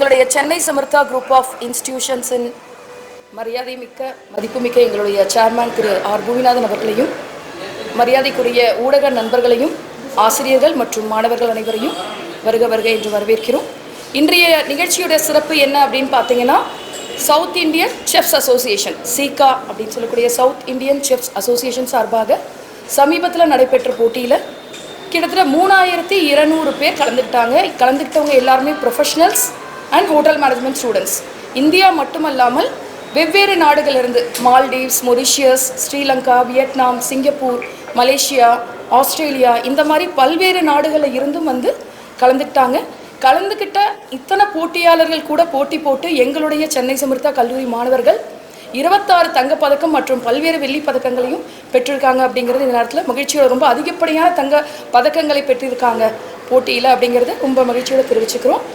எங்களுடைய Chennai சமர்த்தா group of இன்ஸ்டிடியூஷன்ஸின் மரியாதை மிக்க மதிப்புமிக்க எங்களுடைய சேர்மேன் திரு ஆர் பூமிநாதன் அவர்களையும், மரியாதைக்குரிய ஊடக நண்பர்களையும், ஆசிரியர்கள் மற்றும் மாணவர்கள் அனைவரையும் வருக வருக என்று வரவேற்கிறோம். இன்றைய நிகழ்ச்சியுடைய சிறப்பு என்ன அப்படின்னு பார்த்தீங்கன்னா, சவுத் இந்தியன் செஃப்ஸ் அசோசியேஷன் சீகா அப்படின்னு சொல்லக்கூடிய சவுத் இந்தியன் செஃப்ஸ் அசோசியேஷன் சார்பாக சமீபத்தில் நடைபெற்ற போட்டியில் கிட்டத்தட்ட 3200 பேர் கலந்துக்கிட்டவங்க எல்லாருமே professionals and hotel management students. India மட்டுமல்லாமல் வெவ்வேறு நாடுகளிலிருந்து Maldives, Mauritius, Sri Lanka, Vietnam, Singapore, Malaysia, Australia இந்த மாதிரி பல்வேறு நாடுகளில் இருந்தும் வந்து கலந்துக்கிட்ட இத்தனை போட்டியாளர்கள் கூட போட்டி போட்டு எங்களுடைய சென்னை சமர்த்தா கல்லூரி மாணவர்கள் 26 தங்கப்பதக்கம் மற்றும் பல்வேறு வெள்ளி பதக்கங்களையும் பெற்றிருக்காங்க. அப்படிங்கிறது இந்த நேரத்தில் மகிழ்ச்சியோட ரொம்ப அதிகப்படியான தங்க பதக்கங்களை பெற்றிருக்காங்க போட்டியில் அப்படிங்கிறது ரொம்ப மகிழ்ச்சியோடு தெரிவிச்சுக்கிறோம்.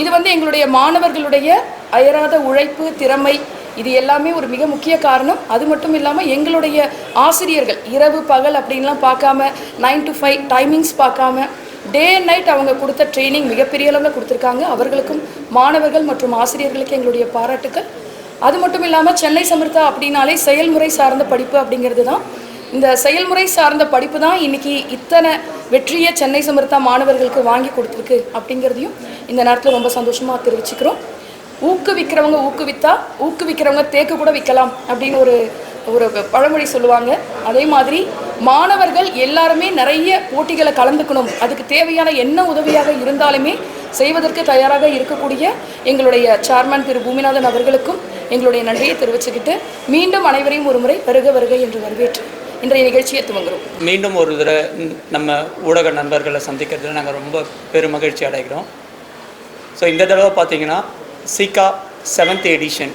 இது வந்து எங்களுடைய மாணவர்களுடைய அயராத உழைப்பு, திறமை, இது எல்லாமே ஒரு மிக முக்கிய காரணம். அது மட்டும் இல்லாமல் எங்களுடைய ஆசிரியர்கள் இரவு பகல் அப்படின்லாம் பார்க்காம 9 to 5 டைமிங்ஸ் பார்க்காம டே அண்ட் நைட் அவங்க கொடுத்த ட்ரைனிங் மிகப்பெரிய அளவில் கொடுத்துருக்காங்க. அவர்களுக்கும் மாணவர்கள் மற்றும் ஆசிரியர்களுக்கு எங்களுடைய பாராட்டுக்கள். அது மட்டும் இல்லாமல் சென்னை சமர்த்தா அப்படின்னாலே செயல்முறை சார்ந்த படிப்பு அப்படிங்கிறது தான். இந்த செயல்முறை சார்ந்த படிப்பு தான் இன்றைக்கி இத்தனை வெற்றியை சென்னை சமர்த்தா மாணவர்களுக்கு வாங்கி கொடுத்துருக்கு அப்படிங்கிறதையும் இந்த நேரத்தில் ரொம்ப சந்தோஷமாக தெரிவிச்சுக்கிறோம். ஊக்குவிக்கிறவங்க தேக்கு கூட விற்கலாம் அப்படின்னு ஒரு பழமொழி சொல்லுவாங்க. அதே மாதிரி மாணவர்கள் எல்லாருமே நிறைய போட்டிகளை கலந்துக்கணும், அதுக்கு தேவையான என்ன உதவியாக இருந்தாலுமே செய்வதற்கு தயாராக இருக்கக்கூடிய எங்களுடைய சேர்மேன் திரு பூமிநாதன் அவர்களுக்கும் எங்களுடைய நன்றியை தெரிவிச்சுக்கிட்டு மீண்டும் அனைவரையும் ஒரு முறை வருக வருகை என்று வரவேற்று இன்றைய நிகழ்ச்சியை துவங்குகிறோம். மீண்டும் ஒரு தடவை நம்ம ஊடக நண்பர்களை சந்திக்கிறதுல நாங்கள் ரொம்ப பெருமகிழ்ச்சி அடைகிறோம். ஸோ இந்த தடவை பார்த்தீங்கன்னா சீகா 7th edition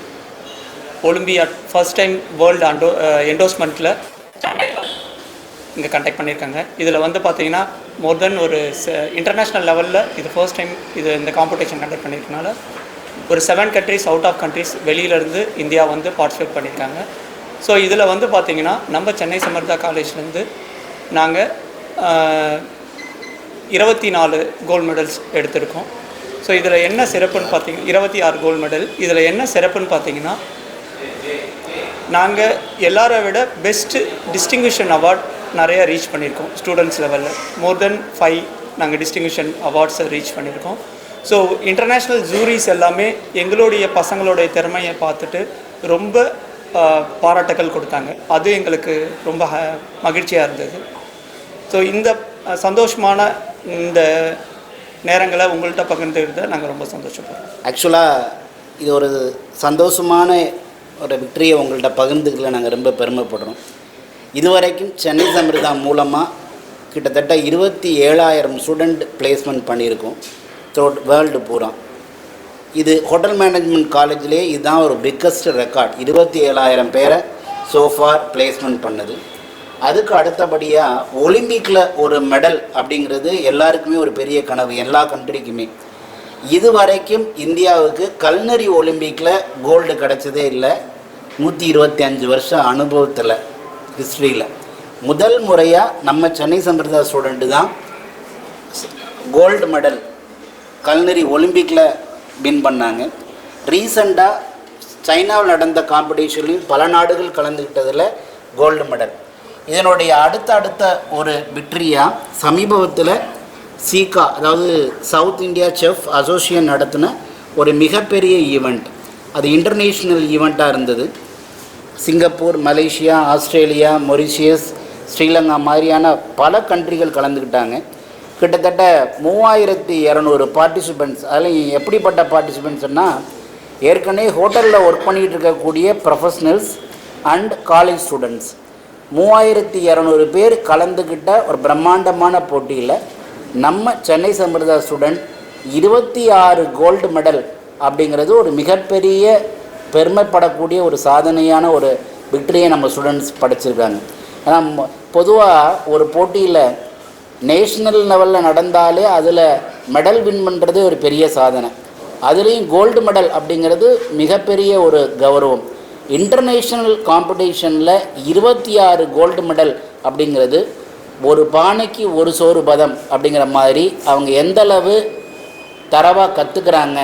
olympiad first time world என்டோஸ்மெண்ட்டில் இங்கே கண்டக்ட் பண்ணியிருக்காங்க. இதில் வந்து பார்த்தீங்கன்னா மோர் தென் ஒரு இன்டர்நேஷ்னல் லெவலில் இது ஃபர்ஸ்ட் டைம் இந்த காம்படிஷன் கண்டக்ட் பண்ணியிருக்கனால ஒரு 7 கண்ட்ரிஸ் அவுட் ஆஃப் கண்ட்ரிஸ் வெளியிலேருந்து இந்தியா வந்து பார்ட்டிசிபேட் பண்ணியிருக்காங்க. ஸோ இதில் வந்து பார்த்திங்கன்னா நம்ம சென்னை சமர்த்தா காலேஜ்லேருந்து நாங்கள் 24 கோல்டு மெடல்ஸ் எடுத்திருக்கோம். ஸோ இதில் என்ன சிறப்புன்னு பார்த்தீங்கன்னா 26 கோல்டு மெடல். இதில் என்ன சிறப்புன்னு பார்த்தீங்கன்னா, நாங்கள் எல்லாரை விட பெஸ்ட்டு டிஸ்டிங்விஷன் அவார்ட் நிறையா ரீச் பண்ணியிருக்கோம். ஸ்டூடெண்ட்ஸ் லெவலில் மோர் தென் 5 நாங்கள் டிஸ்டிங்விஷன் அவார்ட்ஸை ரீச் பண்ணியிருக்கோம். ஸோ இன்டர்நேஷ்னல் ஜூரிஸ் எல்லாமே எங்களுடைய பசங்களுடைய திறமையை பார்த்துட்டு ரொம்ப பாராட்டுக்கள் கொடுத்தாங்க. அது எங்களுக்கு ரொம்ப மகிழ்ச்சியாக இருந்தது. ஸோ இந்த சந்தோஷமான இந்த நேரங்களை உங்கள்கிட்ட பகிர்ந்துக்கிறத நாங்கள் ரொம்ப சந்தோஷப்படுறோம். ஆக்சுவலாக இது ஒரு சந்தோஷமான ஒரு விக்டரியை உங்கள்கிட்ட பகிர்ந்துக்கல நாங்கள் ரொம்ப பெருமைப்படுறோம். இதுவரைக்கும் சென்னை சமர்த்தா மூலமாக கிட்டத்தட்ட 27,000 ஸ்டூடெண்ட் பிளேஸ்மெண்ட் பண்ணியிருக்கோம் த்ரூட் வேர்ல்டு பூரா. இது ஹோட்டல் மேனேஜ்மெண்ட் காலேஜ்லேயே இதுதான் ஒரு பிக்கஸ்ட் ரெக்கார்ட். 27,000 பேரை சோஃபார் பிளேஸ்மெண்ட் பண்ணுது. அதுக்கு அடுத்தபடியாக ஒலிம்பிக்கில் ஒரு மெடல் அப்படிங்கிறது எல்லாருக்குமே ஒரு பெரிய கனவு, எல்லா கண்ட்ரிக்குமே. இது வரைக்கும் இந்தியாவுக்கு கல்னரி ஒலிம்பிக்கில் கோல்டு கிடச்சதே இல்லை. 125 வருஷம் அனுபவத்தில் ஹிஸ்ட்ரியில் முதல் முறையாக நம்ம சென்னை சமர்த்தா ஸ்டூடெண்ட்டு தான் கோல்டு மெடல் கல்னரி ஒலிம்பிக்கில் வின் பண்ணாங்க. ரீசண்டாக சைனாவில் நடந்த காம்படிஷன்லையும் பல நாடுகள் கலந்துக்கிட்டதில் கோல்டு மெடல். இதனுடைய அடுத்த ஒரு விக்டரியாக சமீபத்தில் சீகா, அதாவது சவுத் இந்தியா செஃப் அசோசியேஷன் நடத்தின ஒரு மிகப்பெரிய ஈவெண்ட். அது இன்டர்நேஷ்னல் ஈவெண்ட்டாக இருந்தது. Singapore, Malaysia, Australia, Mauritius, Sri Lanka மாதிரியான பல கண்ட்ரிகள் கலந்துக்கிட்டாங்க. கிட்டத்தட்ட 3200 பார்ட்டிசிபெண்ட்ஸ். அதில் எப்படிப்பட்ட பார்ட்டிசிபெண்ட்ஸ்னால், ஏற்கனவே ஹோட்டலில் ஒர்க் பண்ணிகிட்டு இருக்கக்கூடிய ப்ரொஃபஷ்னல்ஸ் அண்ட் காலேஜ் ஸ்டூடெண்ட்ஸ் 3200 பேர் கலந்துக்கிட்ட ஒரு பிரம்மாண்டமான போட்டியில் நம்ம சென்னை சமர்த்தா ஸ்டூடெண்ட் 26 கோல்டு மெடல் அப்படிங்கிறது ஒரு மிகப்பெரிய பெருமைப்படக்கூடிய ஒரு சாதனையான ஒரு விக்டரியை நம்ம ஸ்டூடெண்ட்ஸ் படிச்சிருக்காங்க. ஏன்னா பொதுவாக ஒரு போட்டியில் நேஷ்னல் லெவலில் நடந்தாலே அதில் மெடல் வின் பண்ணுறது ஒரு பெரிய சாதனை. அதுலேயும் கோல்டு மெடல் அப்படிங்கிறது மிகப்பெரிய ஒரு கௌரவம். இன்டர்நேஷ்னல் காம்படிஷனில் 26 கோல்டு மெடல் அப்படிங்கிறது ஒரு பானைக்கு ஒரு சோறு பதம் அப்படிங்கிற மாதிரி அவங்க எந்தளவு தரவாக கற்றுக்குறாங்க,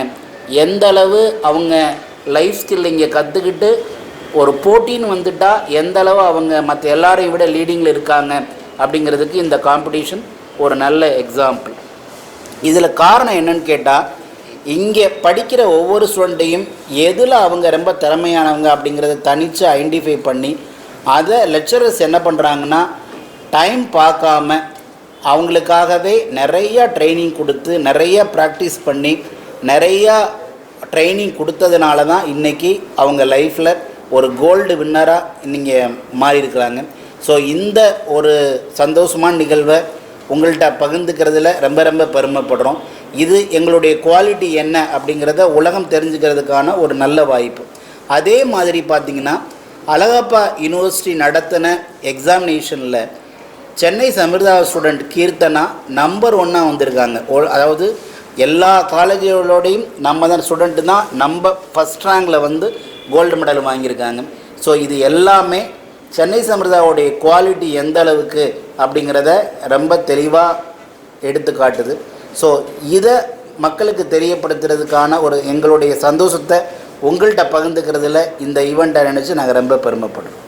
எந்த அளவு அவங்க லைஃப் ஸ்கில் இங்கே கற்றுக்கிட்டு ஒரு போட்டின்னு வந்துட்டால் எந்த அளவு அவங்க மற்ற எல்லாரையும் விட லீடிங்கில் இருக்காங்க அப்படிங்கிறதுக்கு இந்த காம்படிஷன் ஒரு நல்ல எக்ஸாம்பிள். இதில் காரணம் என்னன்னு கேட்டால், இங்கே படிக்கிற ஒவ்வொரு ஸ்டூடெண்ட்டையும் எதில் அவங்க ரொம்ப திறமையானவங்க அப்படிங்கிறத தனித்து ஐடென்டிஃபை பண்ணி அதை லெக்சரர்ஸ் என்ன பண்ணுறாங்கன்னா டைம் பார்க்காம அவங்களுக்காகவே நிறையா ட்ரைனிங் கொடுத்து நிறையா ப்ராக்டிஸ் பண்ணி நிறையா ட்ரைனிங் கொடுத்ததுனால தான் இன்றைக்கி அவங்க லைஃப்பில் ஒரு கோல்டு வின்னராக நீங்கள் மாறியிருக்கிறாங்க. ஸோ இந்த ஒரு சந்தோஷமான நிகழ்வை உங்கள்கிட்ட பகிர்ந்துக்கிறதுல ரொம்ப ரொம்ப பெருமைப்படுறோம். இது எங்களுடைய குவாலிட்டி என்ன அப்படிங்கிறத உலகம் தெரிஞ்சுக்கிறதுக்கான ஒரு நல்ல வாய்ப்பு. அதே மாதிரி பார்த்திங்கன்னா அழகப்பா யூனிவர்சிட்டி நடத்தின எக்ஸாமினேஷனில் சென்னை சமிர்தா ஸ்டூடெண்ட் கீர்த்தனா நம்பர் 1 வந்திருக்காங்க. அதாவது எல்லா காலேஜுகளோடையும் நம்ம தான் ஸ்டூடெண்ட்டு தான் நம்ம ஃபஸ்ட் ரேங்கில் வந்து கோல்டு மெடல் வாங்கியிருக்காங்க. ஸோ இது எல்லாமே சென்னை சமிர்தாவுடைய குவாலிட்டி எந்த அளவுக்கு அப்படிங்கிறத ரொம்ப தெளிவாக எடுத்து காட்டுது. ஸோ இதை மக்களுக்கு தெரியப்படுத்துறதுக்கான ஒரு எங்களுடைய சந்தோஷத்தை உங்கள்கிட்ட பகிர்ந்துக்கிறதுல இந்த ஈவெண்ட்டை நினச்சி நாங்கள் ரொம்ப பெருமைப்படுறோம்.